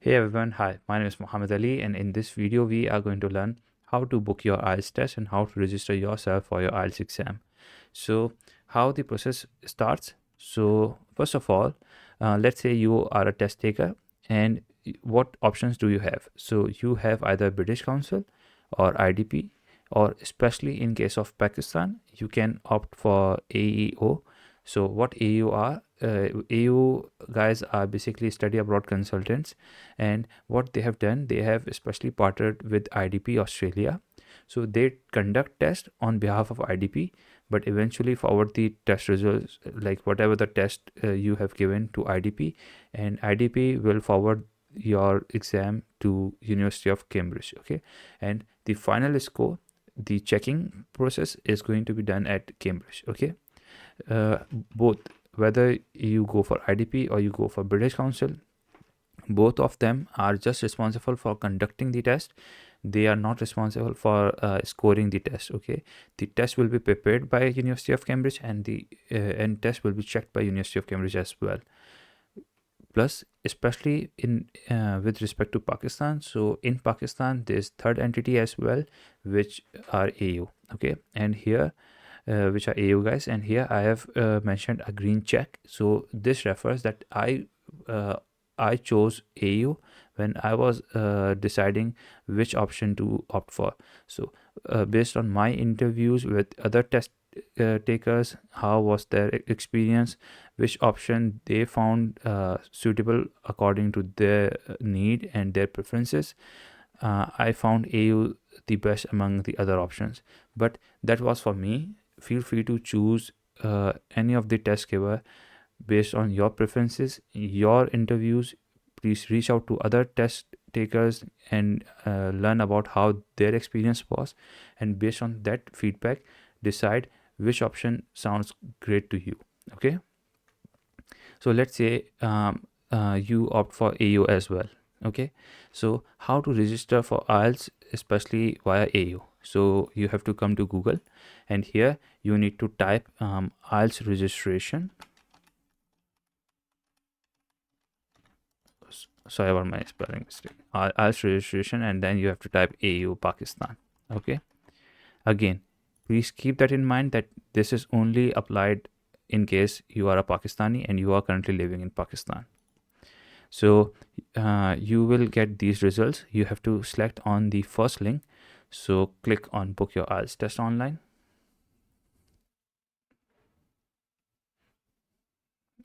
Hey everyone, hi, my name is Muhammad Ali, and in this video, we are going to learn how to book your IELTS test and how to register yourself for your IELTS exam. So, how the process starts. So, first of all, let's say you are a test taker, and what options do you have? So, you have either British Council or IDP, or especially in case of Pakistan, you can opt for AEO. So, what AEO are? AEO guys are basically study abroad consultants, and what they have done, they have especially partnered with IDP Australia. So they conduct tests on behalf of IDP, but eventually forward the test results, like whatever the test you have given to IDP, and IDP will forward your exam to University of Cambridge. Okay, and the final score, the checking process is going to be done at Cambridge. Okay, uh, both, whether you go for IDP or you go for British Council, both of them are just responsible for conducting the test. They are not responsible for scoring the test. Okay, the test will be prepared by University of Cambridge, and the and test will be checked by University of Cambridge as well. Plus, especially in with respect to Pakistan, so in Pakistan there's third entity as well, which are AU. Okay, and here which are AU guys, and here I have mentioned a green check. So this refers that uh, I chose AU when I was deciding which option to opt for. So based on my interviews with other test takers, how was their experience, which option they found suitable according to their need and their preferences, I found AU the best among the other options. But that was for me. Feel free to choose any of the test giver based on your preferences, your interviews. Please reach out to other test takers and learn about how their experience was, and based on that feedback, decide which option sounds great to you. Okay, so let's say you opt for AU as well. Okay, so how to register for IELTS, especially via AU? So you have to come to Google, and here you need to type IELTS registration. Sorry about my spelling mistake. IELTS registration, and then you have to type AEO Pakistan. Okay, again, please keep that in mind that this is only applied in case you are a Pakistani and you are currently living in Pakistan. So you will get these results. You have to select on the first link. So click on book your IELTS test online.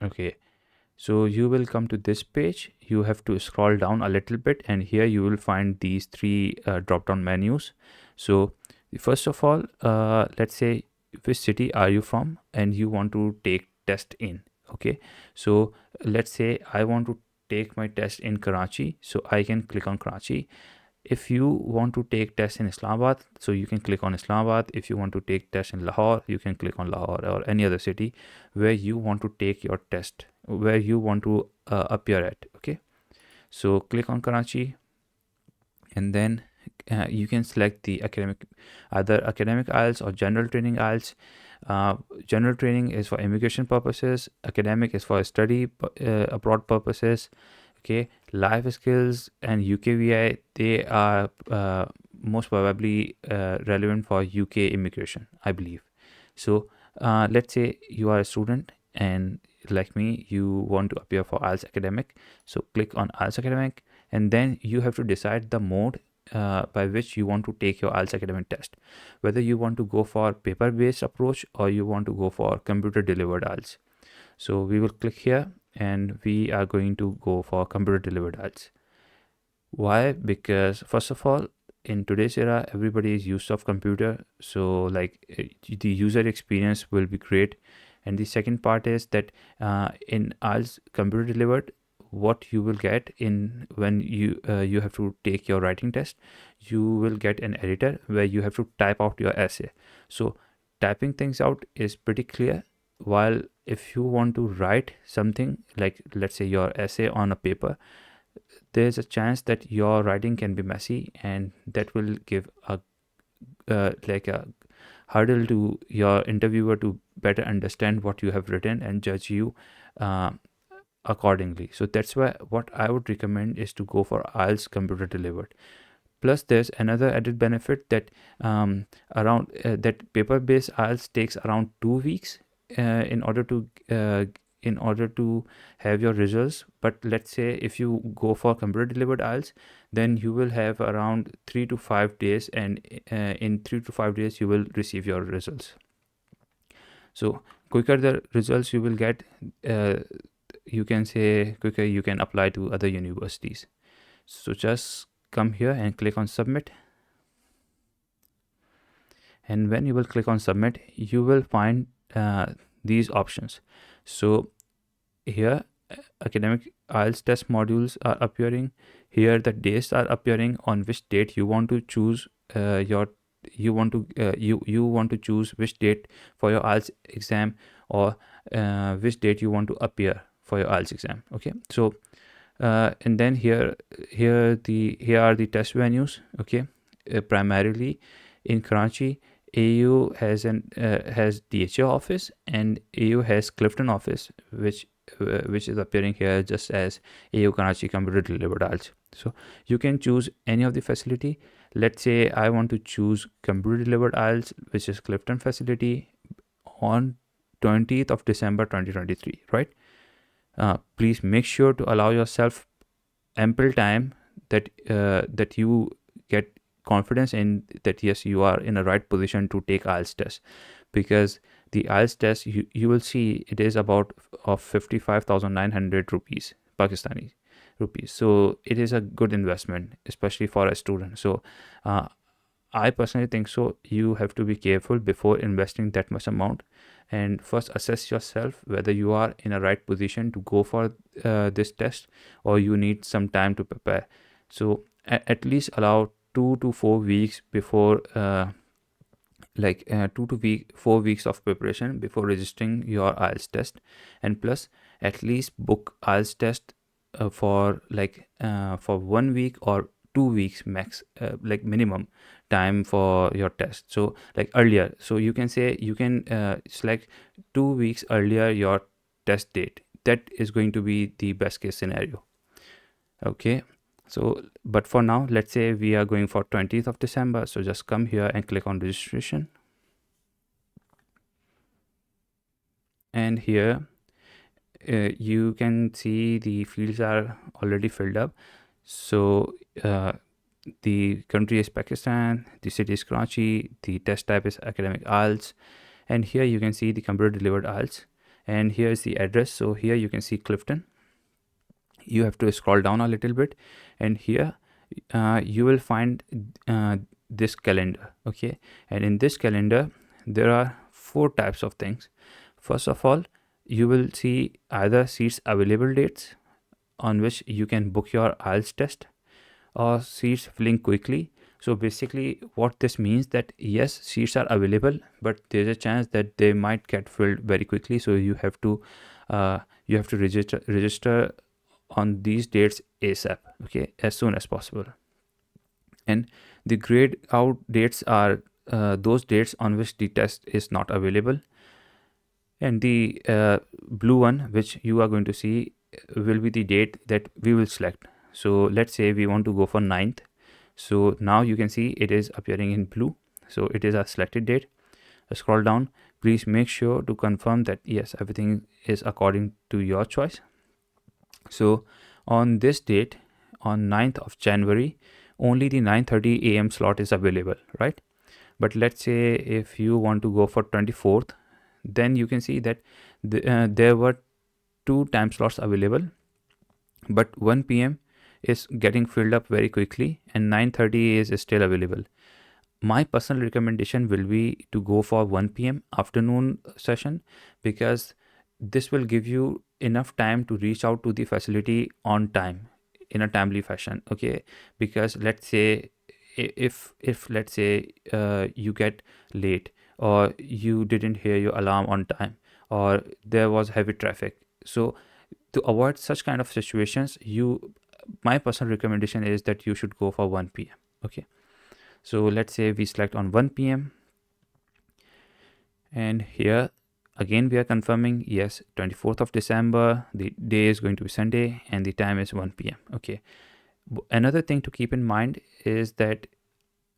Okay, so you will come to this page. You have to scroll down a little bit, and here you will find these three drop down menus. So first of all, let's say which city are you from and you want to take test in. Okay, so let's say I want to take my test in Karachi, so I can click on Karachi. If you want to take test in Islamabad, so you can click on Islamabad. If you want to take test in Lahore, you can click on Lahore, or any other city where you want to take your test, where you want to appear at. Okay, so click on Karachi, and then you can select the academic, either academic IELTS or general training IELTS. General training is for immigration purposes, academic is for study abroad purposes. Okay, life skills and UKVI, they are most probably relevant for UK immigration, I believe. So let's say you are a student, and like me, you want to appear for IELTS academic. So click on IELTS academic, and then you have to decide the mode by which you want to take your IELTS academic test, whether you want to go for paper based approach or you want to go for computer delivered IELTS. So we will click here, and we are going to go for computer delivered IELTS. Why? Because first of all, in today's era, everybody is used of computer, so like the user experience will be great. And the second part is that in IELTS computer delivered, what you will get in when you have to take your writing test, you will get an editor where you have to type out your essay. So typing things out is pretty clear, while if you want to write something, like let's say your essay on a paper, there's a chance that your writing can be messy, and that will give a like a hurdle to your interviewer to better understand what you have written and judge you uh, accordingly. So that's why what I would recommend is to go for IELTS computer delivered. Plus there's another added benefit that around that paper-based IELTS takes around 2 weeks in order to have your results. But let's say if you go for computer delivered IELTS, then you will have around 3 to 5 days, and in 3 to 5 days you will receive your results. So quicker the results you will get, you can say quicker you can apply to other universities. So just come here and click on submit, and when you will click on submit, you will find these options. So here academic IELTS test modules are appearing. Here the dates are appearing on which date you want to choose you want to choose which date for your IELTS exam, or which date you want to appear for your IELTS exam. Okay, so and then here are the test venues. Okay, primarily in Karachi, AEO has DHA office, and AEO has Clifton office, which is appearing here just as AEO Karachi computer delivered IELTS. So you can choose any of the facility. Let's say I want to choose computer delivered IELTS, which is Clifton facility, on 20th of December 2023, right? Please make sure to allow yourself ample time that you get confidence in that yes, you are in a right position to take IELTS test, because the IELTS test you will see it is about of 55,900 rupees, Pakistani rupees. So it is a good investment, especially for a student. So I personally think so you have to be careful before investing that much amount, and first assess yourself whether you are in a right position to go for this test, or you need some time to prepare. So at least allow 2 to 4 weeks before 4 weeks of preparation before registering your IELTS test, and plus at least book IELTS test for 1 week or 2 weeks max, minimum time for your test. So like earlier, so you can say you can select 2 weeks earlier your test date. That is going to be the best case scenario. Okay, so but for now, let's say we are going for 20th of December. So just come here and click on registration, and here you can see the fields are already filled up. So the country is Pakistan, the city is Karachi, the test type is academic IELTS, and here you can see the computer delivered IELTS, and here is the address. So here you can see Clifton. You have to scroll down a little bit, and here you will find this calendar. Okay, and in this calendar there are 4 types of things. First of all, you will see either seats available dates on which you can book your IELTS test, or seats filling quickly. So basically what this means that yes, seats are available, but there's a chance that they might get filled very quickly. So you have to register on these dates ASAP, okay, as soon as possible. And the grayed out dates are those dates on which the test is not available, and the blue one which you are going to see will be the date that we will select. So let's say we want to go for 9th. So now you can see it is appearing in blue, so it is a selected date. Scroll down, please make sure to confirm that yes, everything is according to your choice. So on this date, on 9th of January, only the 9:30 a.m. slot is available, right? But let's say if you want to go for 24th, then you can see that there were 2 time slots available, but 1 p.m. is getting filled up very quickly, and 9:30 is still available. My personal recommendation will be to go for 1 p.m. afternoon session, because this will give you enough time to reach out to the facility on time in a timely fashion. Okay, because let's say if let's say you get late, or you didn't hear your alarm on time, or there was heavy traffic. So to avoid such kind of situations, my personal recommendation is that you should go for 1 p.m. Okay, so let's say we select on 1 p.m. and here again we are confirming, yes, 24th of December, the day is going to be Sunday and the time is 1 p.m. Okay. Another thing to keep in mind is that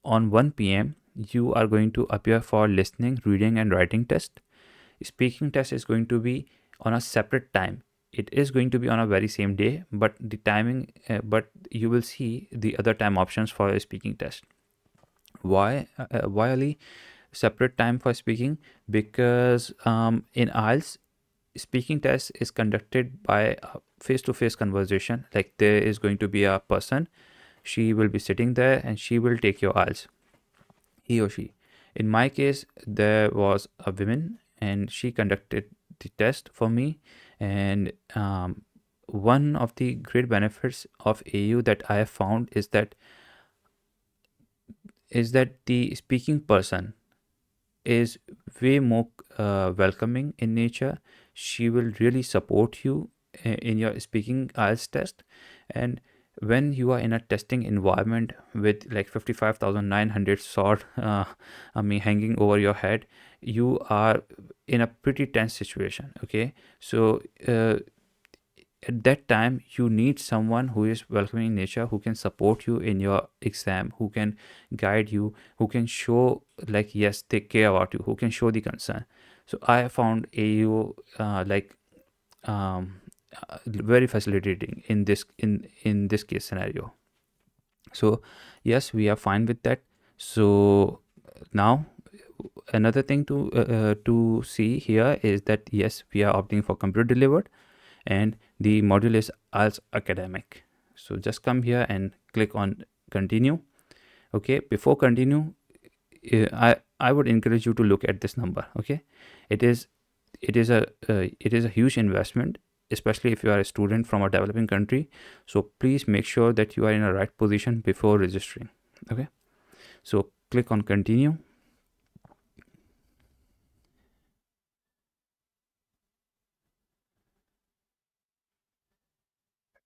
on 1 p.m. you are going to appear for listening, reading and writing test. Speaking test is going to be on a separate time. It is going to be on a very same day, but the timing, but you will see the other time options for a speaking test. Why only separate time for speaking? Because in IELTS, speaking test is conducted by a face-to-face conversation. Like there is going to be a person, she will be sitting there and she will take your IELTS, he or she. In my case, there was a woman and she conducted the test for me. And one of the great benefits of AU that I have found is that the speaking person is way more welcoming in nature. She will really support you in your speaking IELTS test. And when you are in a testing environment with like 55,900 sword hanging over your head, you are in a pretty tense situation. Okay, so at that time you need someone who is welcoming in nature, who can support you in your exam, who can guide you, who can show like yes they care about you, who can show the concern. So I found AU very facilitating in this case scenario. So yes, we are fine with that. So now another thing to see here is that yes, we are opting for computer delivered and the module is IELTS academic. So just come here and click on continue. Okay, before continue, I would encourage you to look at this number. Okay, it is a huge investment, especially if you are a student from a developing country. So please make sure that you are in a right position before registering. Okay, so click on continue.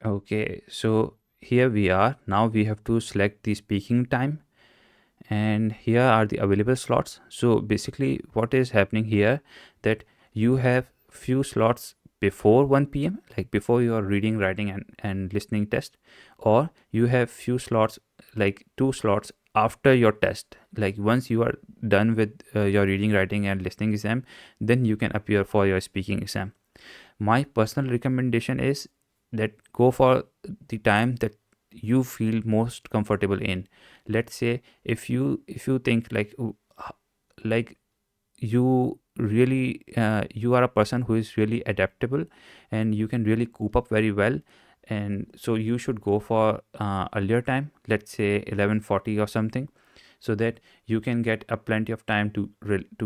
Okay, so here we are. Now we have to select the speaking time, and here are the available slots. So basically what is happening here, that you have few slots before 1 p.m, like before your reading, writing and listening test, or you have few slots, like 2 slots after your test. Like once you are done with your reading, writing and listening exam, then you can appear for your speaking exam. My personal recommendation is that go for the time that you feel most comfortable in. Let's say if you think like you really you are a person who is really adaptable and you can really cope up very well, and so you should go for earlier time, let's say 11:40 or something, so that you can get a plenty of time to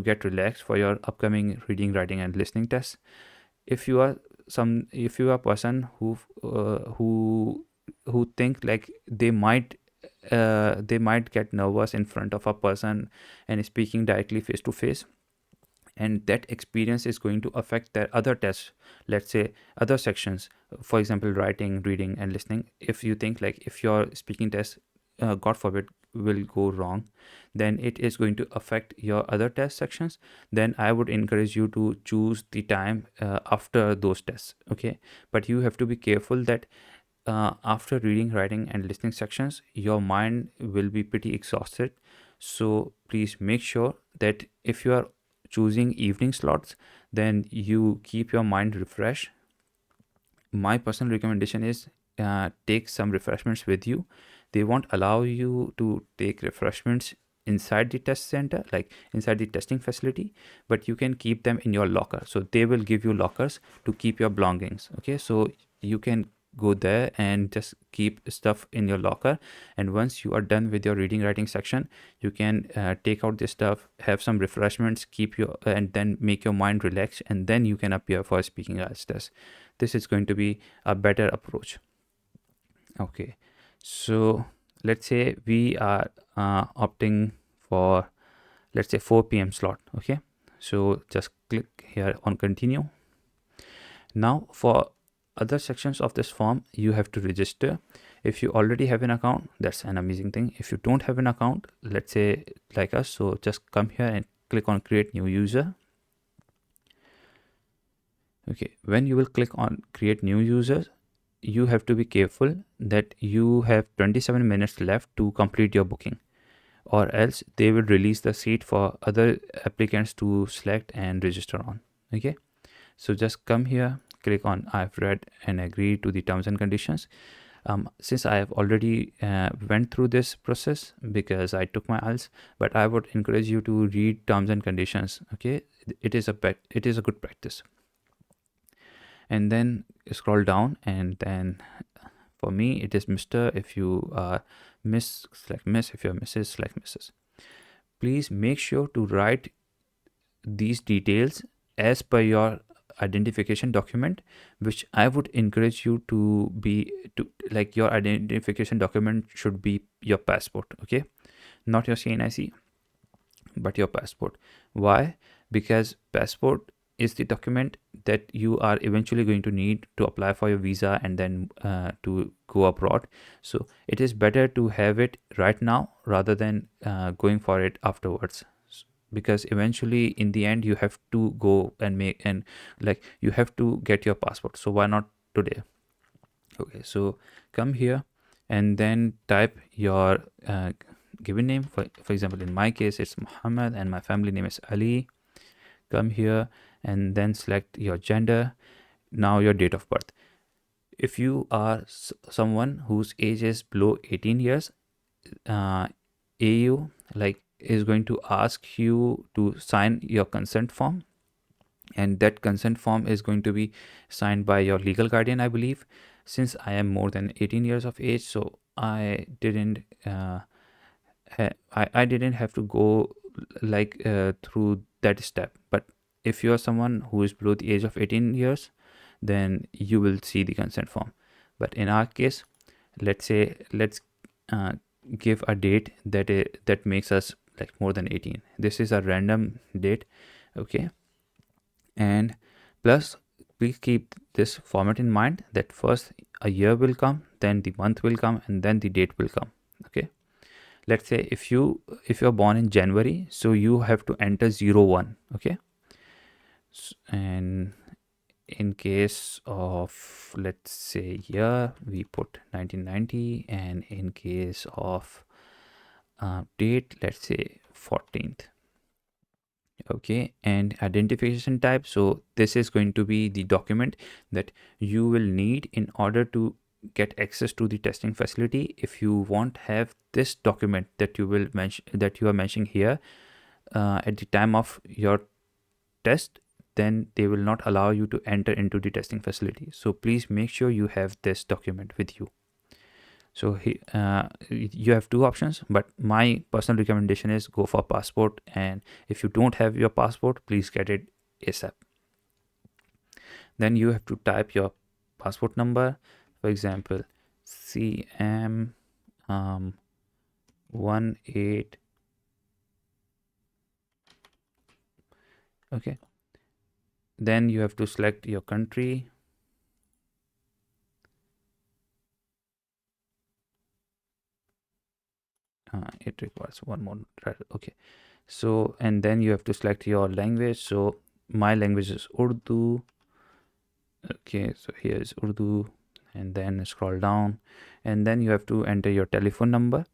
get relaxed for your upcoming reading, writing and listening tests. If you are a person who think like they might get nervous in front of a person and speaking directly face to face, and that experience is going to affect their other tests, let's say other sections, for example writing, reading and listening. If you think like if your speaking test, god forbid, will go wrong, then it is going to affect your other test sections, then I would encourage you to choose the time after those tests. Okay, but you have to be careful that after reading, writing and listening sections your mind will be pretty exhausted. So please make sure that if you are choosing evening slots, then you keep your mind refreshed. My personal recommendation is take some refreshments with you. They won't allow you to take refreshments inside the test center, like inside the testing facility, but you can keep them in your locker. So they will give you lockers to keep your belongings. Okay, so you can go there and just keep stuff in your locker, and once you are done with your reading, writing section, you can take out this stuff, have some refreshments, keep your and then make your mind relax, and then you can appear for a speaking IELTS test. This is going to be a better approach. Okay, so let's say we are opting for, let's say 4 p.m slot. Okay, so just click here on continue. Now for other sections of this form you have to register. If you already have an account, that's an amazing thing. If you don't have an account, let's say like us, so just come here and click on create new user. Okay, when you will click on create new users, you have to be careful that you have 27 minutes left to complete your booking, or else they will release the seat for other applicants to select and register on. Okay, so just come here, click on I've read and agree to the terms and conditions. Since I have already went through this process because I took my IELTS, but I would encourage you to read terms and conditions. Okay, it is a good practice. And then scroll down, and then for me it is Mr. If you are Miss, select Miss. If you're Mrs., select Mrs. Please make sure to write these details as per your identification document, which I would encourage you to be to like your identification document should be your passport. Okay, not your CNIC, but your passport. Why? Because passport is the document that you are eventually going to need to apply for your visa and then to go abroad. So it is better to have it right now rather than going for it afterwards, because eventually in the end you have to go and make and like you have to get your passport. So why not today? Okay, so come here and then type your given name. For example, in my case it's Muhammad and my family name is Ali. Come here and then select your gender. Now your date of birth. If you are someone whose age is below 18 years, AU is going to ask you to sign your consent form, and that consent form is going to be signed by your legal guardian, I believe. Since I am more than 18 years of age, so I didn't I didn't have to go through that step. But if you are someone who is below the age of 18 years, then you will see the consent form. But in our case, let's uh, give a date that makes us like more than 18. This is a random date. Okay, and plus please keep this format in mind, that first a year will come, then the month will come, and then the date will come. Okay, let's say if you're born in January, so you have to enter 01. Okay, and in case of, let's say, year, we put 1990, and in case of date, let's say 14th. Okay, and identification type, so this is going to be the document that you will need in order to get access to the testing facility. If you won't have this document that you will mention, that you are mentioning here at the time of your test, then they will not allow you to enter into the testing facility. So please make sure you have this document with you. So you have two options, but my personal recommendation is go for passport. And if you don't have your passport, please get it ASAP. Then you have to type your passport number. For example, CM 18. Okay. Then you have to select your country. It requires one more. Okay, so and then you have to select your language. So my language is Urdu. Okay, so here is Urdu, and then scroll down, and then you have to enter your telephone number.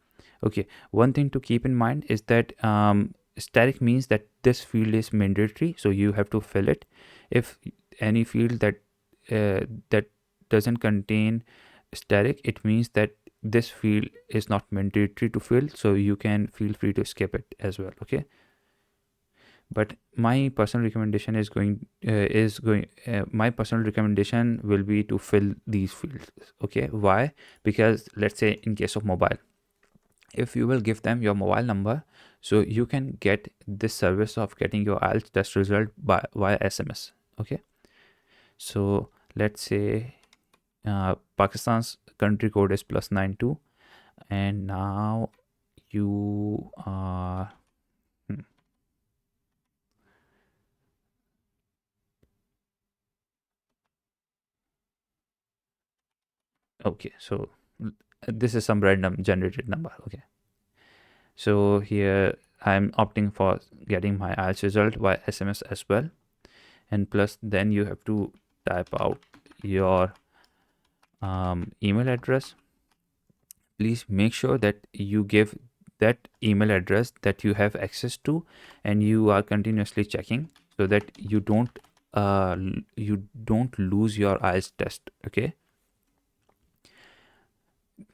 Okay, one thing to keep in mind is that static means that this field is mandatory, so you have to fill it. If any field that doesn't contain static, it means that this field is not mandatory to fill, so you can feel free to skip it as well. Okay, but my personal recommendation my personal recommendation will be to fill these fields. Okay, why? Because let's say in case of mobile, if you will give them your mobile number, so you can get this service of getting your IELTS test result via SMS. Okay, so let's say Pakistan's country code is +92, and now you are okay, so this is some random generated number. Okay, so here I'm opting for getting my IELTS result by SMS as well, and plus then you have to type out your email address. Please make sure that you give that email address that you have access to and you are continuously checking, so that you don't lose your IELTS test. Okay,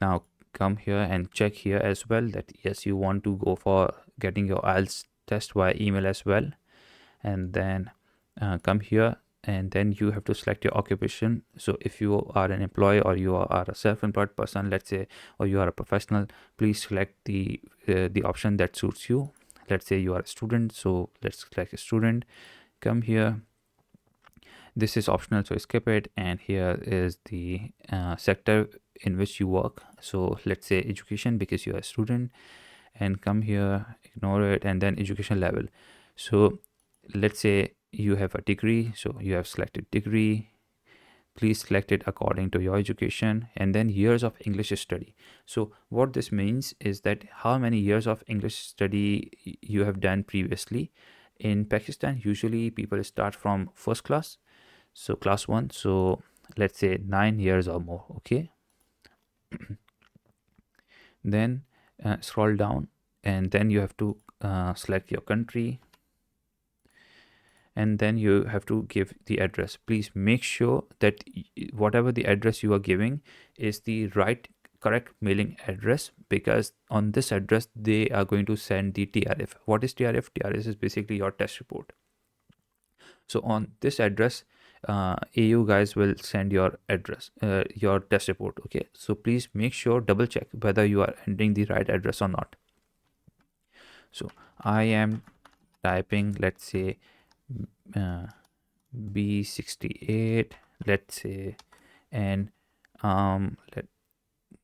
now come here and check here as well that yes, you want to go for getting your IELTS test via email as well. And then come here, and then you have to select your occupation. So if you are an employee or you are a self-employed person, let's say, or you are a professional, please select the option that suits you. Let's say you are a student, so let's select a student. Come here, this is optional, so skip it. And here is the sector in which you work, so let's say education because you are a student. And come here, ignore it, and then education level. So let's say you have a degree, so you have selected degree. Please select it according to your education. And then years of English study. So what this means is that how many years of English study you have done previously. In Pakistan, usually people start from first class, so class 1, so let's say 9 years or more. Okay, then scroll down, and then you have to select your country, and then you have to give the address. Please make sure that whatever the address you are giving is the correct mailing address, because on this address they are going to send the TRF. What is TRF? TRF is basically your test report. So on this address, AU guys will send your address, your test report. Okay, so please make sure, double check whether you are entering the right address or not. So I am typing, let's say, B68, let's say, and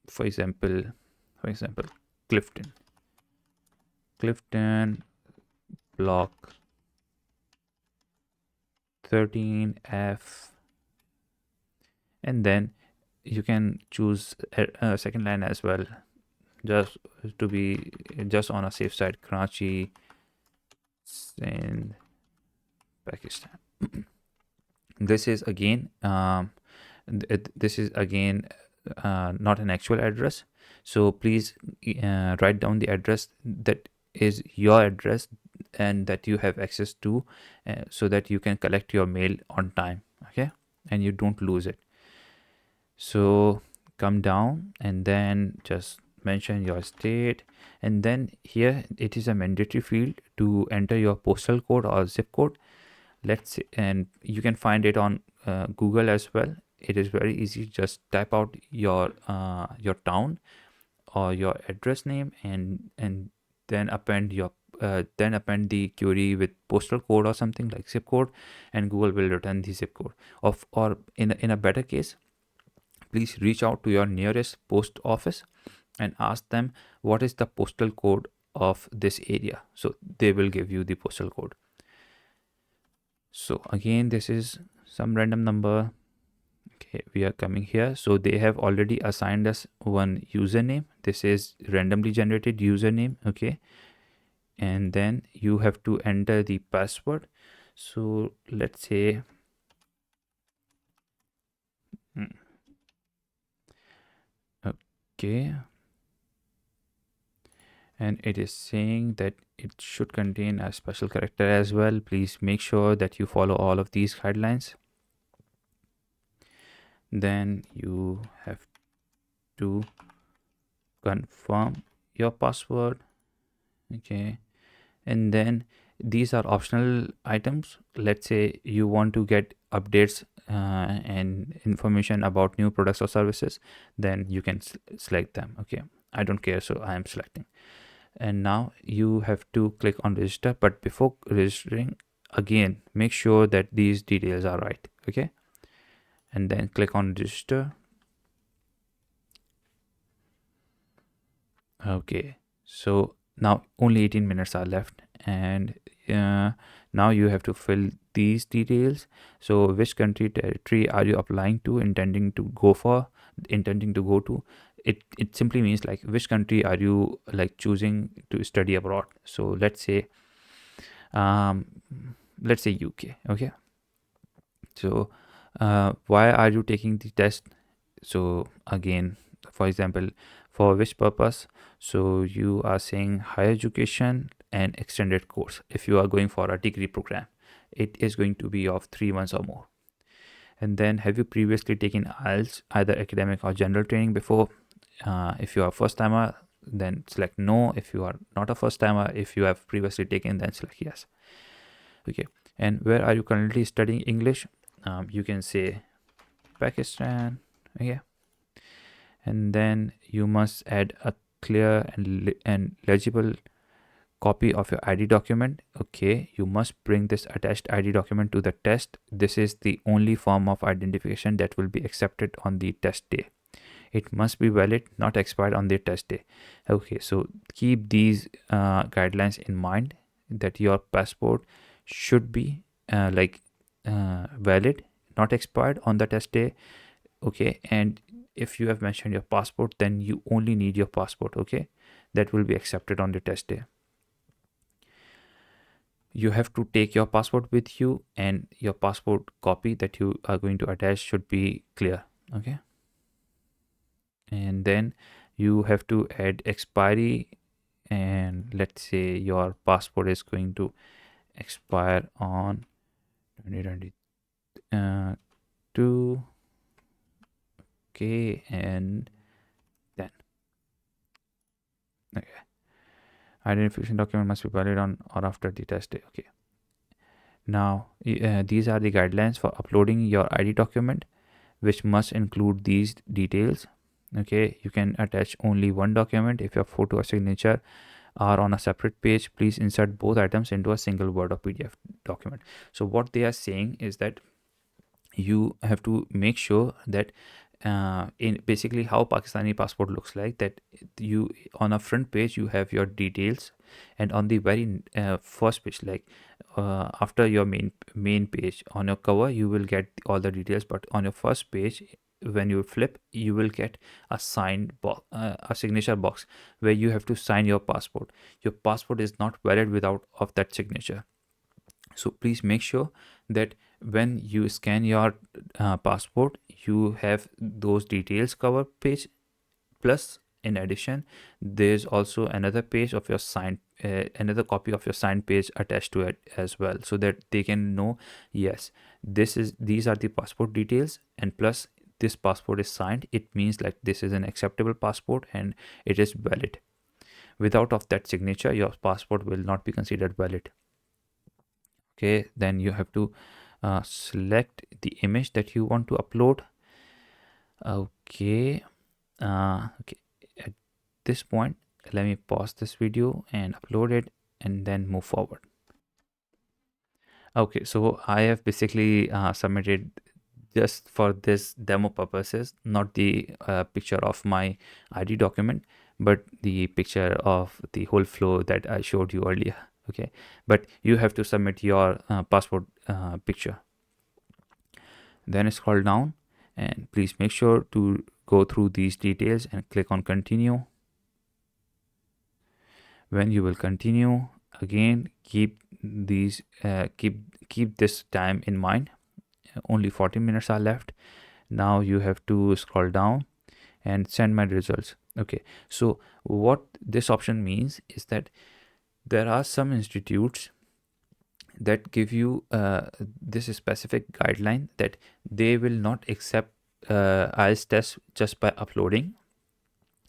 for example, Clifton block 13F, and then you can choose a second line as well, just to be just on a safe side. Karachi, Sindh, Pakistan. This is again not an actual address, so please write down the address that is your address and that you have access to, so that you can collect your mail on time. Okay, and you don't lose it. So come down and then just mention your state, and then here it is a mandatory field to enter your postal code or zip code. Let's see, and you can find it on Google as well. It is very easy. Just type out your town or your address name, and then append the query with postal code or something like zip code, and Google will return the zip code. Or in a better case, please reach out to your nearest post office and ask them what is the postal code of this area, so they will give you the postal code. So again, this is some random number. Okay, we are coming here, so they have already assigned us one username. This is randomly generated username. Okay, and then you have to enter the password. So let's say okay, and it is saying that it should contain a special character as well. Please make sure that you follow all of these guidelines. Then you have to confirm your password. Okay, and then these are optional items. Let's say you want to get updates and information about new products or services, then you can select them. Okay, I don't care, so I am selecting. And now you have to click on register, but before registering, again make sure that these details are right. Okay, and then click on register. Okay, so now only 18 minutes are left, and now you have to fill these details. So which country, territory are you applying to, intending to go to? It simply means like which country are you like choosing to study abroad. So let's say UK. Okay, so Why are you taking the test? So again, for example, for which purpose? So you are saying higher education and extended course. If you are going for a degree program, it is going to be of 3 months or more. And then, have you previously taken IELTS, either academic or general training before? If you are a first timer, then select no. If you are not a first timer, if you have previously taken, then select yes. Okay. And where are you currently studying English? You can say Pakistan. Okay. And then you must add a clear and legible copy of your ID document. Okay, you must bring this attached ID document to the test. This is the only form of identification that will be accepted on the test day. It must be valid, not expired on the test day. Okay, so keep these guidelines in mind, that your passport should be valid, not expired on the test day. Okay, and if you have mentioned your passport, then you only need your passport. Okay, that will be accepted on the test day. You have to take your passport with you, and your passport copy that you are going to attach should be clear. Okay, and then you have to add expiry, and let's say your passport is going to expire on 2022. Okay, and then okay, identification document must be valid on or after the test day. Okay, now these are the guidelines for uploading your ID document, which must include these details. Okay, you can attach only one document. If your photo or signature are on a separate page, please insert both items into a single Word or PDF document. So what they are saying is that you have to make sure that in basically how Pakistani passport looks like, that you on a front page you have your details, and on the very first page, like after your main page on your cover, you will get all the details, but on your first page, when you flip, you will get a signed box, a signature box, where you have to sign your passport. Your passport is not valid without of that signature. So please make sure that when you scan your passport, you have those details cover page, plus in addition there's also another page of your signed another copy of your signed page attached to it as well, so that they can know, yes, these are the passport details, and plus this passport is signed. It means like this is an acceptable passport and it is valid. Without of that signature, your passport will not be considered valid. Okay, then you have to select the image that you want to upload. Okay, okay, at this point let me pause this video and upload it, and then move forward. Okay, so I have basically submitted just for this demo purposes, not the picture of my ID document, but the picture of the whole flow that I showed you earlier. Okay, but you have to submit your passport picture. Then scroll down, and please make sure to go through these details and click on continue. When you will continue, again keep these keep this time in mind. Only 40 minutes are left. Now you have to scroll down and send my results. Okay, so what this option means is that there are some institutes that give you this specific guideline that they will not accept IELTS test just by uploading,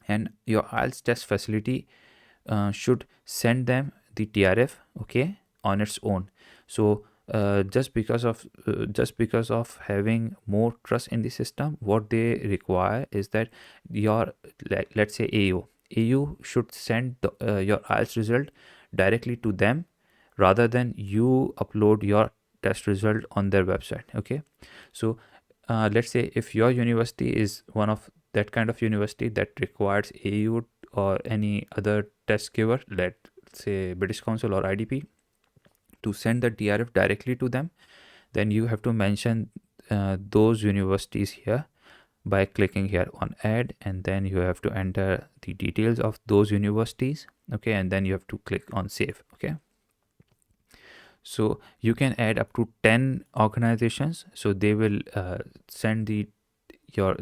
and your IELTS test facility should send them the TRF, okay, on its own. So just because of having more trust in the system, what they require is that your, like, let's say AEO should send your IELTS result directly to them, rather than you upload your test result on their website. Okay, so let's say if your university is one of that kind of university that requires AEO or any other test giver, let's say British Council or IDP, to send the TRF directly to them, then you have to mention those universities here by clicking here on add, and then you have to enter the details of those universities. Okay, and then you have to click on save. Okay, So you can add up to 10 organizations, so they will send your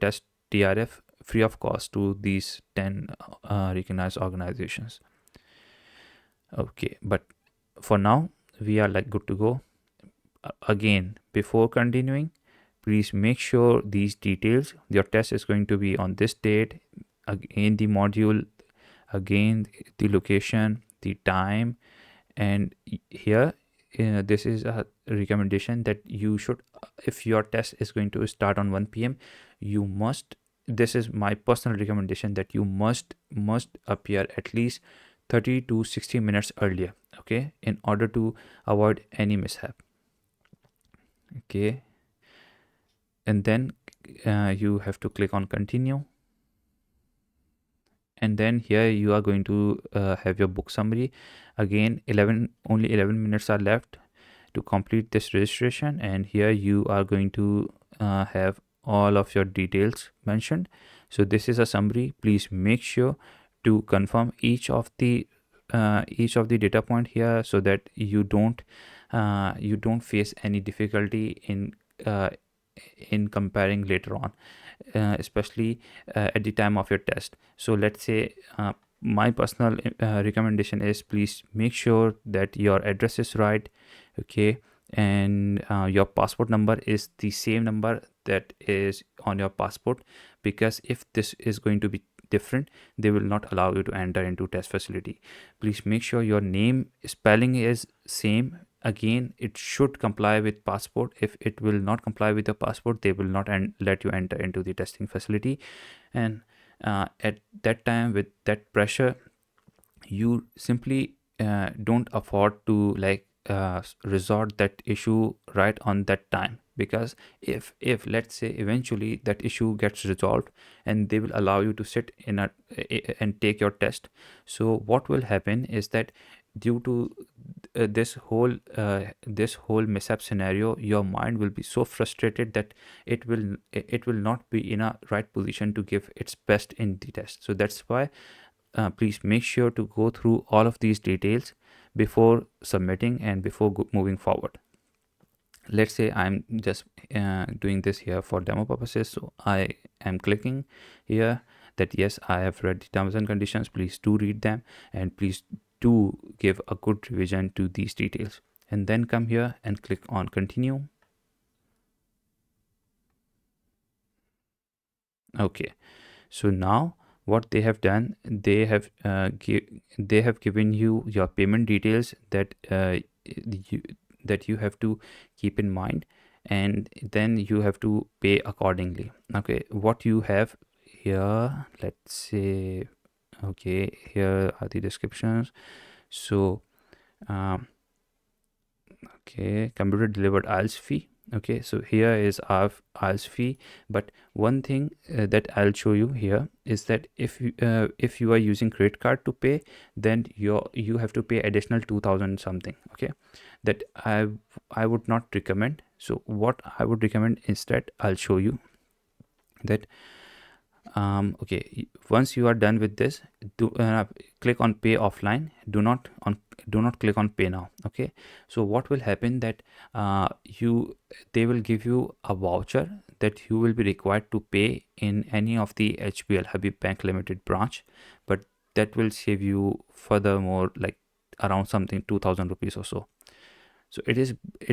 test TRF free of cost to these 10 recognized organizations. Okay, but for now we are like good to go. Again, before continuing, please make sure these details, your test is going to be on this date, again the module, again the location, the time, and here this is a recommendation that you should, if your test is going to start on 1 p.m, you must, this is my personal recommendation, that you must appear at least 30 to 60 minutes earlier, okay, in order to avoid any mishap. Okay, and then you have to click on continue, and then here you are going to have your book summary. Again, only 11 minutes are left to complete this registration, and here you are going to have all of your details mentioned. So this is a summary. Please make sure to confirm each of the data point here, so that you don't face any difficulty uh, in comparing later on, especially at the time of your test. So let's say my personal recommendation is, please make sure that your address is right, okay, and your passport number is the same number that is on your passport, because if this is going to be different, they will not allow you to enter into test facility. Please make sure your name spelling is same. Again, it should comply with passport. If it will not comply with the passport, they will not let you enter into the testing facility. And at that time, with that pressure, you simply don't afford to resort that issue right on that time, because if let's say eventually that issue gets resolved and they will allow you to sit in and take your test, so what will happen is that due to this whole mishap scenario, your mind will be so frustrated that it will not be in a right position to give its best in the test. So that's why please make sure to go through all of these details before submitting and before moving forward. Let's say I'm just doing this here for demo purposes, so I am clicking here that yes, I have read the terms and conditions. Please do read them, and please do give a good revision to these details, and then come here and click on continue. Okay, so now what they have done, they have given you your payment details that you have to keep in mind, and then you have to pay accordingly. Okay, what you have here, let's say, okay, here are the descriptions. So okay, computer delivered IELTS fee. Okay, so here is our IELTS fee, but one thing that I'll show you here is that if you are using credit card to pay, then you have to pay additional 2000 something. Okay, that I would not recommend. So what I would recommend instead, I'll show you that. Okay, once you are done with this, click on pay offline. Do not click on pay now. Okay, so what will happen that they will give you a voucher that you will be required to pay in any of the HBL, Habib Bank Limited branch, but that will save you furthermore like around something 2000 rupees or so. So it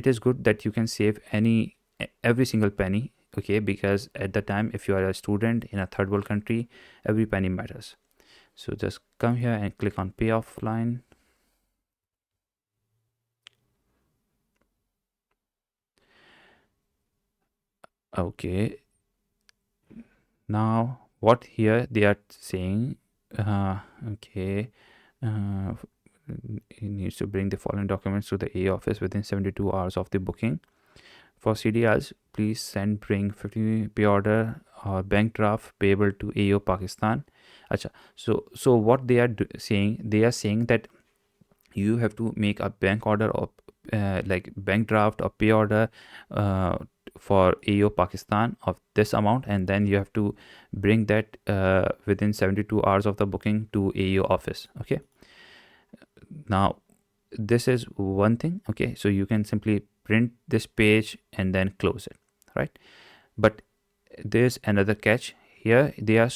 is good that you can save every single penny. Okay, because at the time, if you are a student in a third world country, every penny matters. So just come here and click on pay offline. Okay, now what here they are saying, okay, he needs to bring the following documents to the AEO office within 72 hours of the booking. For CDRs, please bring 50 pay order or bank draft payable to AEO Pakistan. Acha. So what they are saying, they are saying that you have to make a bank order or like bank draft or pay order for AEO Pakistan of this amount, and then you have to bring that within 72 hours of the booking to AEO office. Okay. Now this is one thing. Okay, so you can simply print this page and then close it, right? But there's another catch here. They are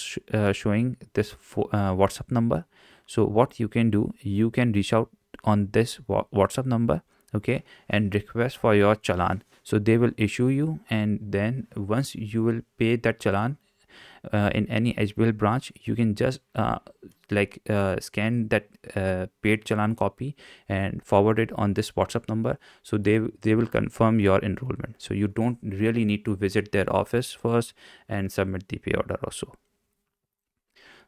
showing this WhatsApp number. So what you can do, you can reach out on this WhatsApp number, okay, and request for your challan. So they will issue you, and then once you will pay that challan in any HBL branch, you can just scan that paid challan copy and forward it on this WhatsApp number. So they will confirm your enrollment. So you don't really need to visit their office first and submit the pay order also.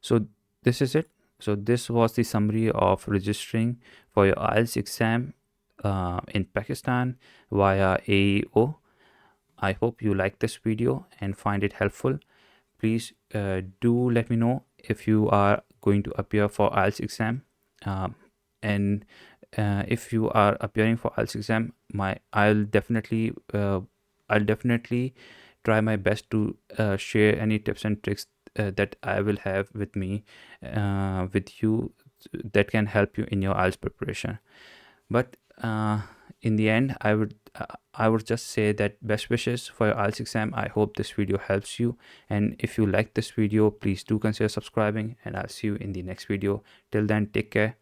So this is it. So this was the summary of registering for your IELTS exam in Pakistan via AEO. I hope you like this video and find it helpful. Please do let me know if you are going to appear for IELTS exam, and if you are appearing for IELTS exam, I'll definitely try my best to share any tips and tricks that I will have with me with you that can help you in your IELTS preparation. But in the end, I would just say that best wishes for your IELTS exam. I hope this video helps you, and if you like this video, please do consider subscribing, and I'll see you in the next video. Till then, take care.